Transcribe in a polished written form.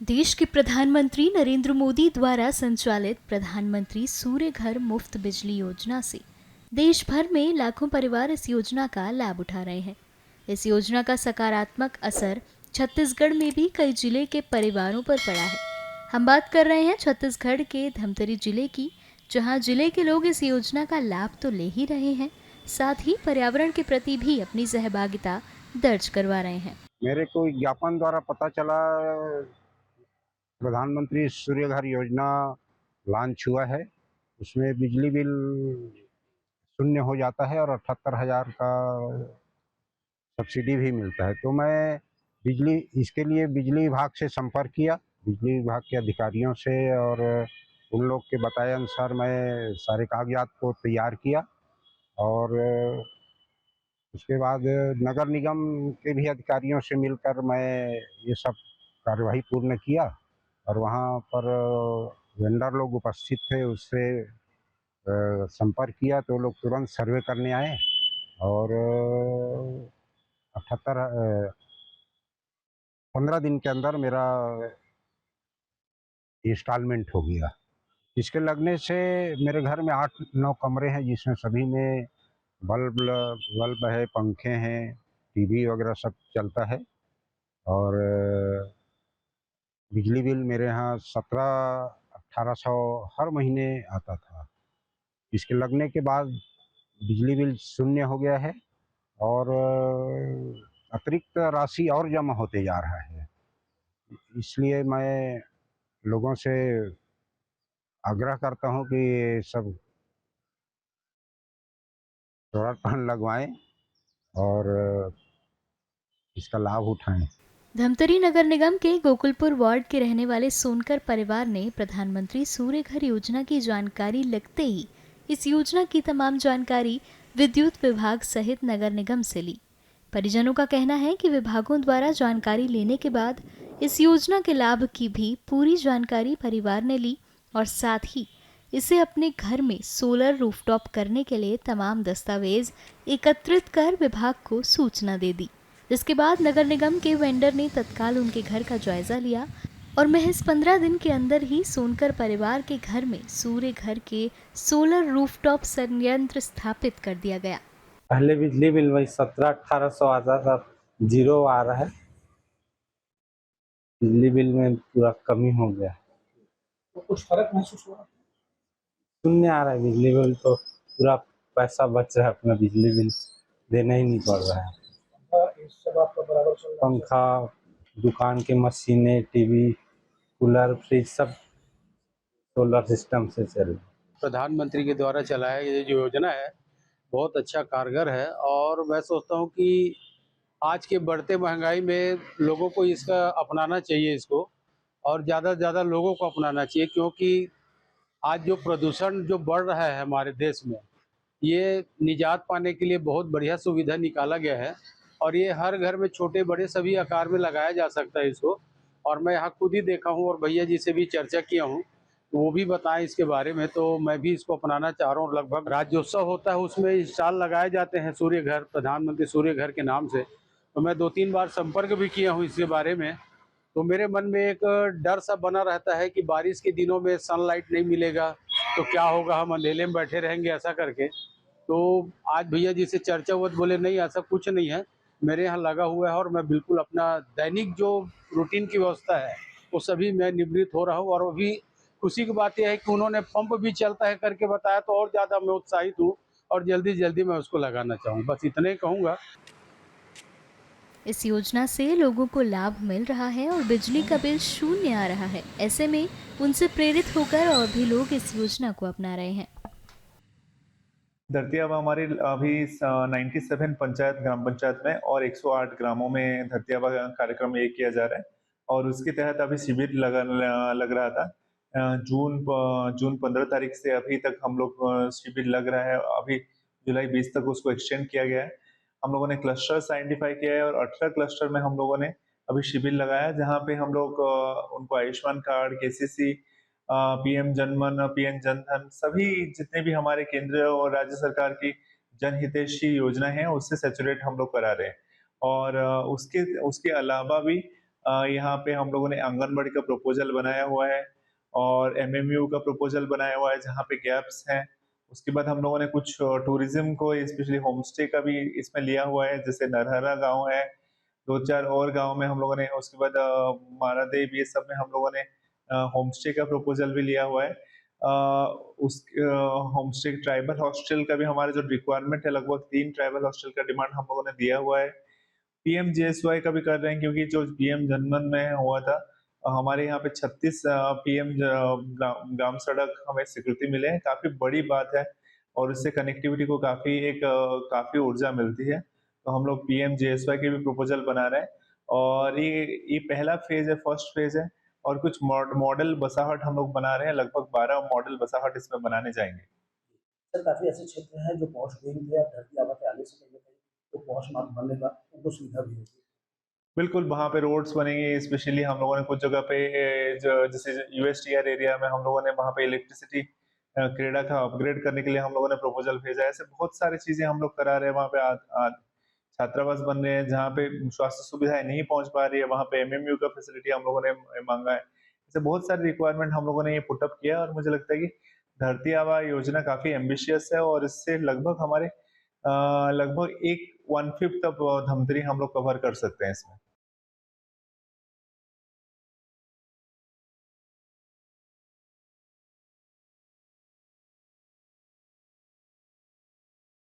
देश के प्रधानमंत्री नरेंद्र मोदी द्वारा संचालित प्रधानमंत्री सूर्य घर मुफ्त बिजली योजना से देश भर में लाखों परिवार इस योजना का लाभ उठा रहे हैं। इस योजना का सकारात्मक असर छत्तीसगढ़ में भी कई जिले के परिवारों पर पड़ा है। हम बात कर रहे हैं छत्तीसगढ़ के धमतरी जिले की, जहां जिले के लोग इस योजना का लाभ तो ले ही रहे हैं, साथ ही पर्यावरण के प्रति भी अपनी सहभागिता दर्ज करवा रहे हैं। मेरे को ज्ञापन द्वारा पता चला प्रधानमंत्री सूर्य घर योजना लॉन्च हुआ है। उसमें बिजली बिल शून्य हो जाता है और 78,000 का सब्सिडी भी मिलता है। तो मैं इसके लिए बिजली विभाग से संपर्क किया, बिजली विभाग के अधिकारियों से, और उन लोग के बताए अनुसार मैं सारे कागजात को तैयार किया और उसके बाद नगर निगम के भी अधिकारियों से मिलकर मैं ये सब कार्यवाही पूर्ण किया और वहाँ पर वेंडर लोग उपस्थित थे, उससे संपर्क किया तो लोग तुरंत सर्वे करने आए और 15 दिन के अंदर मेरा इंस्टॉलमेंट हो गया। इसके लगने से मेरे घर में 8-9 कमरे हैं, जिसमें सभी में बल्ब बल्ब है, पंखे हैं, टीवी वगैरह सब चलता है और बिजली बिल मेरे यहाँ 1700-1800 हर महीने आता था। इसके लगने के बाद बिजली बिल शून्य हो गया है और अतिरिक्त राशि और जमा होते जा रहा है। इसलिए मैं लोगों से आग्रह करता हूँ कि ये सब सोलर पैनल लगवाएं और इसका लाभ उठाएं। धमतरी नगर निगम के गोकुलपुर वार्ड के रहने वाले सोनकर परिवार ने प्रधानमंत्री सूर्य घर योजना की जानकारी लगते ही इस योजना की तमाम जानकारी विद्युत विभाग सहित नगर निगम से ली। परिजनों का कहना है कि विभागों द्वारा जानकारी लेने के बाद इस योजना के लाभ की भी पूरी जानकारी परिवार ने ली और साथ ही इसे अपने घर में सोलर रूफटॉप करने के लिए तमाम दस्तावेज एकत्रित कर विभाग को सूचना दे दी। जिसके बाद नगर निगम के वेंडर ने तत्काल उनके घर का जायजा लिया और महज 15 दिन के अंदर ही सोनकर परिवार के घर में सूर्य घर के सोलर रूफटॉप संयंत्र स्थापित कर दिया गया। पहले बिजली बिल वही 17-1800 आता था, जीरो आ रहा है। बिजली बिल में पूरा कमी हो गया। तो कुछ फर्क महसूस हुआ? शून्य आ रहा है बिजली बिल, तो पूरा पैसा बच रहा है, अपना बिजली बिल देना ही नहीं पड़ रहा है। इस सब आपका बराबर चल रहा है? पंखा, दुकान के मशीनें, टीवी, कूलर, फ्रिज सब सोलर सिस्टम से चल रहा है। प्रधानमंत्री के द्वारा चलाया ये जो योजना है बहुत अच्छा कारगर है और मैं सोचता हूँ कि आज के बढ़ते महंगाई में लोगों को इसका अपनाना चाहिए इसको, और ज़्यादा से ज़्यादा लोगों को अपनाना चाहिए, क्योंकि आज जो प्रदूषण जो बढ़ रहा है हमारे देश में, ये निजात पाने के लिए बहुत बढ़िया सुविधा निकाला गया है और ये हर घर में छोटे बड़े सभी आकार में लगाया जा सकता है इसको। और मैं यहाँ खुद ही देखा हूँ और भैया जी से भी चर्चा किया हूँ, तो वो भी बताएं इसके बारे में, तो मैं भी इसको अपनाना चाह रहा हूँ। लगभग राज्योत्सव होता है, उसमें स्टॉल लगाए जाते हैं सूर्य घर, प्रधानमंत्री सूर्य घर के नाम से। तो मैं 2-3 बार संपर्क भी किया हूँ इसके बारे में। तो मेरे मन में एक डर सा बना रहता है कि बारिश के दिनों में सनलाइट नहीं मिलेगा तो क्या होगा, हम अंधेले में बैठे रहेंगे ऐसा करके। तो आज भैया जी से चर्चा हुआ तो बोले नहीं ऐसा कुछ नहीं है, मेरे यहाँ लगा हुआ है और मैं बिल्कुल अपना दैनिक जो रूटीन की व्यवस्था है वो सभी मैं निवृत्त हो रहा हूँ। और अभी खुशी की बात यह है कि उन्होंने पंप भी चलता है करके बताया, तो और ज़्यादा मैं उत्साहित हूँ और जल्दी जल्दी मैं उसको लगाना चाहूँ। बस इतना ही कहूँगा। इस योजना से लोगों को लाभ मिल रहा है और बिजली का बिल शून्य आ रहा है। ऐसे में उनसे प्रेरित होकर और भी लोग इस योजना को अपना रहे हैं। धरती आबा हमारी अभी 97 पंचायत ग्राम पंचायत में और 108 ग्रामों में धरती आबा कार्यक्रम ये किया जा रहा है और उसके तहत अभी शिविर लग रहा था। जून 15 तारीख से अभी तक हम लोग शिविर लग रहा है। अभी जुलाई 20 तक उसको एक्सटेंड किया गया है। हम लोगों ने क्लस्टर्स आइडेंटिफाई किया है और 18 क्लस्टर में हम लोगों ने अभी शिविर लगाया, जहाँ पे हम लोग उनको आयुष्मान कार्ड, केसीसी, पीएम जनमन, पीएम जनधन, सभी जितने भी हमारे केंद्र और राज्य सरकार की जनहितैषी योजना है उससे सैचुरेट हम लोग करा रहे हैं। और उसके अलावा भी यहाँ पे हम लोगों ने आंगनबाड़ी का प्रपोजल बनाया हुआ है और एमएमयू का प्रपोजल बनाया हुआ है जहाँ पे गैप्स हैं। उसके बाद हम लोगों ने कुछ टूरिज्म को स्पेशली होम स्टे का भी इसमें लिया हुआ है, जैसे नरहरा गाँव है, 2-4 और गाँव में हम लोगों ने, उसके बाद मारादेव, ये सब में हम लोगों ने होम स्टे का प्रपोजल भी लिया हुआ है। उस होम स्टे ट्राइबल हॉस्टल का भी हमारा जो रिक्वायरमेंट है, लगभग 3 ट्राइबल हॉस्टल का डिमांड हम लोगों ने दिया हुआ है। पीएमजीएसवाई का भी कर रहे हैं क्योंकि जो पीएम जनमन में हुआ था, हमारे यहाँ पे 36 पीएम ग्राम सड़क हमें स्वीकृति मिले हैं, काफी बड़ी बात है और इससे कनेक्टिविटी को काफी ऊर्जा मिलती है। तो हम लोग पीएमजीएसवाई के भी प्रपोजल बना रहे हैं और ये पहला फेज है, फर्स्ट फेज है और कुछ मॉडल बसाहट हम लोग बना रहे हैं, लगभग 12 मॉडल बसाहट इसमें बनाने जाएंगे। सर काफ़ी ऐसे क्षेत्र हैं जो पहुँच गई थे, अब धरती आबा के आने से कहीं न कहीं तो पहुँच मार्ग बनने का उनको सुविधा भी होगी। बिल्कुल, वहाँ पे रोड्स बनेंगे, स्पेशली हम लोगों ने कुछ जगह पे जैसे यूएसटीआर एरिया में हम लोगों ने वहाँ पे इलेक्ट्रिसिटी क्रेडा का अपग्रेड करने के लिए हम लोगों ने प्रपोजल भेजा है। ऐसे बहुत सारी चीज़ें हम लोग करा रहे हैं, वहाँ पे छात्रावास बन रहे हैं, जहाँ पे स्वास्थ्य सुविधाएँ नहीं पहुँच पा रही है, वहाँ पे एमएमयू का फैसिलिटी हम लोगों ने माँगा है। ऐसे बहुत सारी रिक्वायरमेंट हम लोगों ने ये पुट अप किया और मुझे लगता है कि धरती आबा योजना काफ़ी एम्बिशियस है और इससे लगभग हमारे लगभग 1/5 अब धमतरी हम लोग कवर कर सकते हैं इसमें।